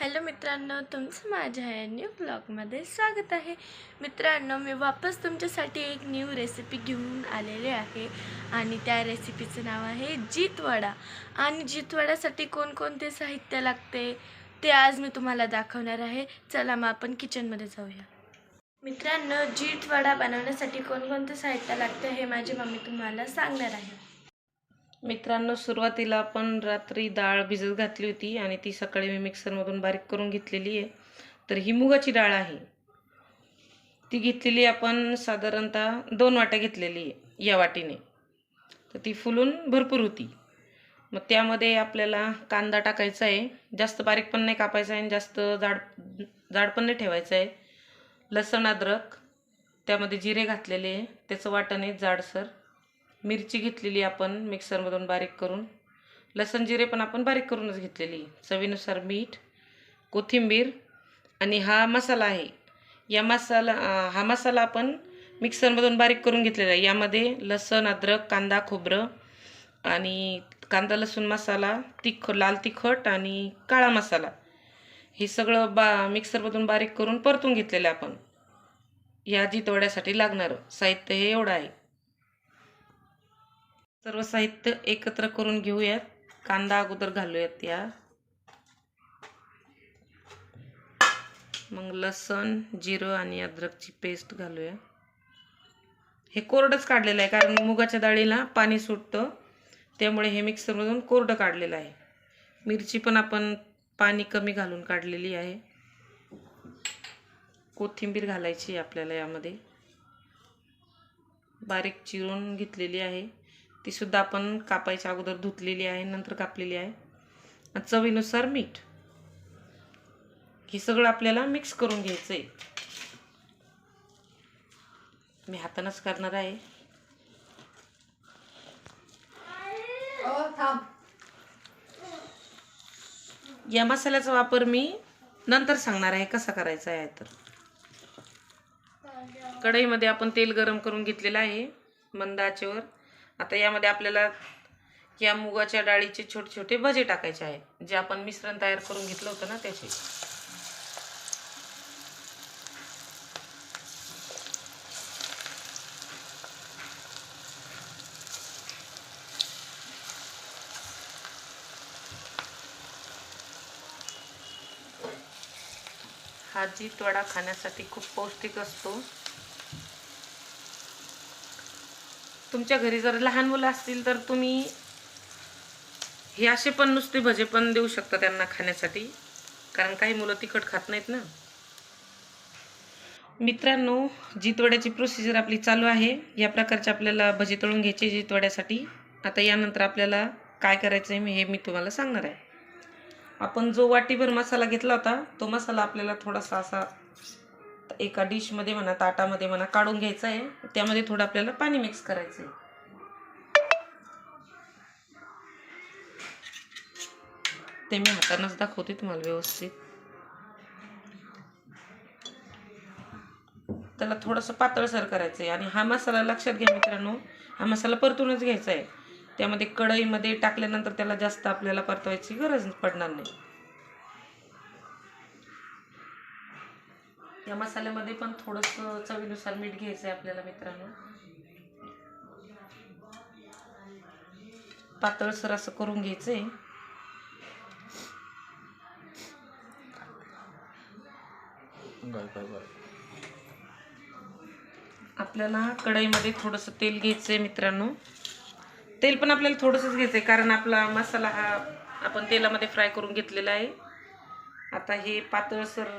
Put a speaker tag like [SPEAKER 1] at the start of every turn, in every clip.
[SPEAKER 1] Hello मित्रांनो, तुमचं माझ्या या न्यू ब्लॉगमध्ये स्वागत आहे. मित्रांनो, मी वापस तुमच्यासाठी एक न्यू रेसिपी घेऊन आलेले आहे आणि त्या रेसिपीचं नाव आहे जितवडा. आणि जितवड्यासाठी कोणकोणते साहित्य लागते ते आज मी तुम्हाला दाखवणार आहे. चला मग आपण किचनमध्ये जाऊया. मित्रांनो, जितवडा बनवण्यासाठी कोणकोणते साहित्य लागते हे माझी मम्मी तुम्हाला सांगणार आहे.
[SPEAKER 2] मित्रांनो, सुरुवातीला आपण रात्री डाळ भिजत घातली होती आणि ती सकाळी मी मिक्सरमधून बारीक करून घेतलेली आहे. तर ही मुगाची डाळ आहे, ती घेतलेली आपण साधारणतः 2 वाट्या घेतलेली आहे या वाटीने. तर ती फुलून भरपूर होती. मग त्यामध्ये आपल्याला कांदा टाकायचा आहे, जास्त बारीक पण नाही कापायचा आहे आणि जास्त जाड पण नाही ठेवायचं आहे. लसण अद्रक, त्यामध्ये जिरे घातलेले आहे, त्याचं वाटण आहे जाडसर. मिरची घेतलेली आपण मिक्सरमधून बारीक करून, लसण जिरे पण आपण बारीक करूनच घेतलेली. चवीनुसार मीठ, कोथिंबीर आणि हा मसाला आहे. हा मसाला आपण मिक्सरमधून बारीक करून घेतलेला आहे. यामध्ये लसण अद्रक कांदा खोबरं आणि कांदा लसूण मसाला, लाल तिखट आणि काळा मसाला हे सगळं मिक्सरमधून बारीक करून परतून घेतलेलं आपण. या जितवड्यासाठी लागणारं साहित्य हे एवढं आहे. सर्व साहित्य एकत्र करून घेऊयात. कांदा अगोदर घालूयात या, मग लसण जिरं आणि अद्रकची पेस्ट घालूया. हे कोरडंच काढलेलं आहे कारण मुगाच्या डाळीला पाणी सुटतं, त्यामुळे हे मिक्सरमधून कोरडं काढलेलं आहे. मिरची पण आपण पाणी कमी घालून काढलेली आहे. कोथिंबीर घालायची आपल्याला यामध्ये, बारीक चिरून घेतलेली आहे. ती सुद्धा आपण कापायच्या अगोदर धुतलेली आहे, नंतर कापलेली आहे. चवीनुसार मीठ. हे सगळं आपल्याला मिक्स करून घ्यायचं आहे. मी हातानंच करणार आहे. या मसाल्याचा वापर मी नंतर सांगणार आहे कसा करायचा आहे. तर कढईमध्ये आपण तेल गरम करून घेतलेलं आहे मंद आचेवर. आता यामध्ये आपल्याला या मुगाच्या डाळीचे छोटे छोटे भजे टाकायचे आहेत, जे आपण मिश्रण तयार करून घेतलं होतं ना त्याचे. हा जितवडा खाण्यासाठी खूप पौष्टिक असतो. तुमच्या घरी जर लहान मुलं असतील तर तुम्ही हे असे पण नुसते भजे पण देऊ शकता त्यांना खाण्यासाठी, कारण काही मुलं तिखट खात नाहीत ना. मित्रांनो, जितवड्याची प्रोसिजर आपली चालू आहे. या प्रकारचे आपल्याला भजे तळून घ्यायचे जितवड्यासाठी. आता यानंतर आपल्याला काय करायचं आहे हे मी तुम्हाला सांगणार आहे. आपण जो वाटीभर मसाला घेतला होता तो मसाला आपल्याला थोडासा असा एका डिशमध्ये म्हणा ताटामध्ये म्हणा काढून घ्यायचा आहे. त्यामध्ये थोडं आपल्याला पाणी मिक्स करायचं आहे. ते मी हातानंच दाखवते तुम्हाला व्यवस्थित. त्याला थोडंसं पातळसर करायचं आहे. आणि हा मसाला लक्षात घ्या मित्रांनो, हा मसाला परतूनच घ्यायचा आहे. त्यामध्ये कढईमध्ये टाकल्यानंतर त्याला जास्त आपल्याला परतवायची गरज पडणार नाही. या मसाल्यामध्ये पण थोडंसं चवीनुसार मीठ घ्यायचं आहे आपल्याला मित्रांनो. पातळसर असं करून घ्यायचंय. आपल्याला कढईमध्ये थोडंसं तेल घ्यायचंय मित्रांनो. तेल पण आपल्याला थोडंसंच घ्यायचंय कारण आपला मसाला हा आपण तेलामध्ये फ्राय करून घेतलेला आहे. आता हे पातळसर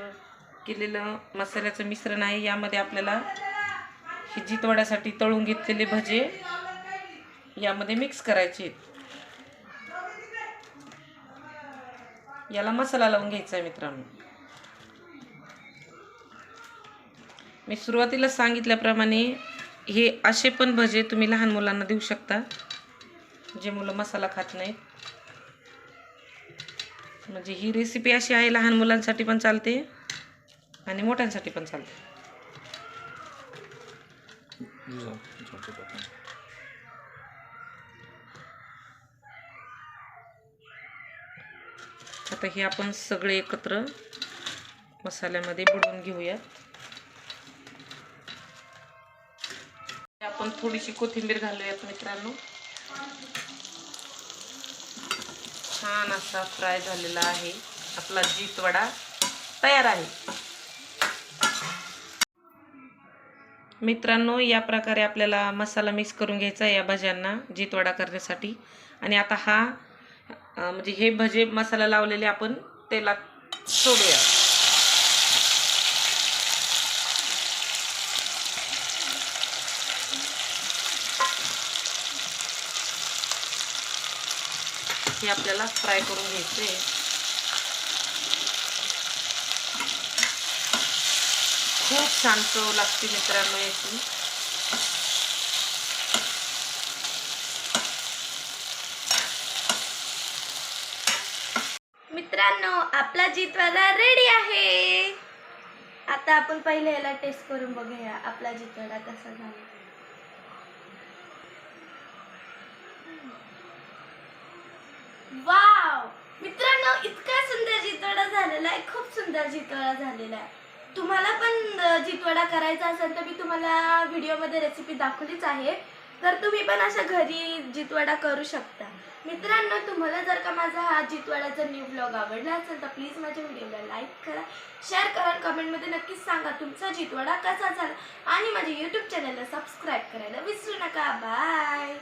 [SPEAKER 2] केलेलं मसाल्याचं मिश्रण आहे. यामध्ये आपल्याला हे जितवड्यासाठी तळून घेतलेले भजे यामध्ये मिक्स करायचे. याला मसाला लावून घ्यायचा आहे मित्रांनो. मी सुरुवातीला सांगितल्याप्रमाणे हे असे पण भजे तुम्ही लहान मुलांना देऊ शकता, जे मुलं मसाला खात नाहीत. म्हणजे ही रेसिपी अशी आहे, लहान मुलांसाठी पण चालते आणि मोठ्यांसाठी पण चालते. आता हे आपण सगळे एकत्र मसाल्यामध्ये बुडवून घेऊयात. आपण थोडीशी कोथिंबीर घालूयात मित्रांनो. छान असा फ्राय झालेला आहे आपला जितवडा तयार आहे. मित्रांनो, या प्रकारे आपल्याला मसाला मिक्स करून घ्यायचा या भज्यांना जितवडा करण्यासाठी. आणि आता हा म्हणजे हे भजे मसाला लावलेले आपण तेलात सोडूया. हे आपल्याला फ्राय करून घ्यायचे. खूप छान चव लागते मित्रांनो याची.
[SPEAKER 1] मित्रांनो, आपला जितवडा रेडी आहे. आता आपण पहिले याला टेस्ट करून बघूया आपला जितवडा कसा झाला. वाव मित्रांनो, इतका सुंदर जितवडा झालेला आहे. खूप सुंदर जितवडा झालेला आहे. तुम्हाला पण जितवडा करायचा असेल तर मी तुम्हाला व्हिडिओमध्ये रेसिपी दाखवलीच आहे. तर तुम्ही पण अशा घरी जितवडा करू शकता. मित्रांनो, तुम्हाला जर का माझा हा जितवड्याचा न्यू ब्लॉग आवडला असेल तर प्लीज माझ्या व्हिडिओला लाईक करा, शेअर करा, कमेंटमध्ये नक्कीच सांगा तुमचा जितवडा कसा झाला आणि माझ्या यूट्यूब चॅनलला सबस्क्राईब करायला विसरू नका. बाय.